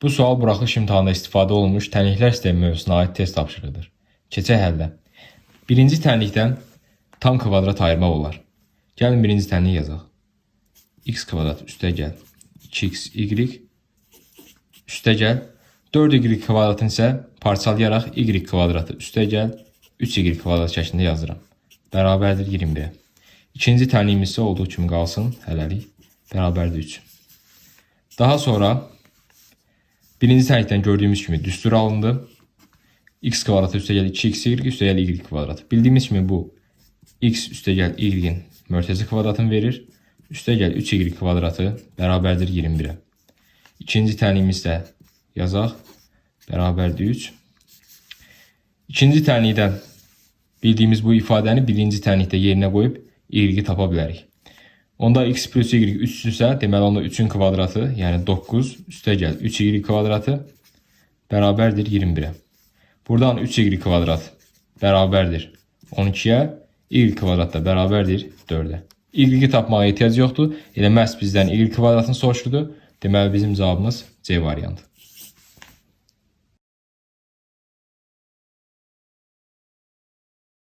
Bu sual buraxılış imtahanında istifadə olunmuş tənliklər sistemi mövzusuna aid test tapşırığıdır. Keçək həllə. Birinci tənlikdən tam kvadrat ayırmaq olar. Gəlin birinci tənliyi yazaq. X kvadrat üstəgəl 2xy üstəgəl 4y kvadratını isə parçalayaraq y kvadratı üstəgəl 3y kvadrat şəklində yazıram. Bərabərdir 21-ə. İkinci tənliyimiz isə olduğu kimi qalsın. Hələlik bərabərdir 3. Daha sonra birinci tənlikdən gördüyümüz kimi düstur alındı. X kvadratı üstəgəl 2xy üstəgəl y kvadratı. Bildiyimiz kimi bu x üstəgəl y-in mörtəzi kvadratını verir. Üstəgəl 3y kvadratı bərabərdir 21-ə. İkinci tənliyimiz də yazaq. Bərabərdir 3. İkinci tənlikdən bildiyimiz bu ifadəni birinci tənlikdə yerinə qoyub y-i tapa bilərik. Onda x plus y 3-dürsə, deməli onda 3-ün kvadratı, yəni 9 üstəgəl 3y kvadratı bərabərdir 21-ə. Buradan 3y kvadrat bərabərdir 12-yə, y kvadrat da bərabərdir 4-ə. Y-i tapmağa ehtiyac yoxdur. Elə məhz bizdən y kvadratını soruşurdu. Deməli bizim cavabımız C variantı.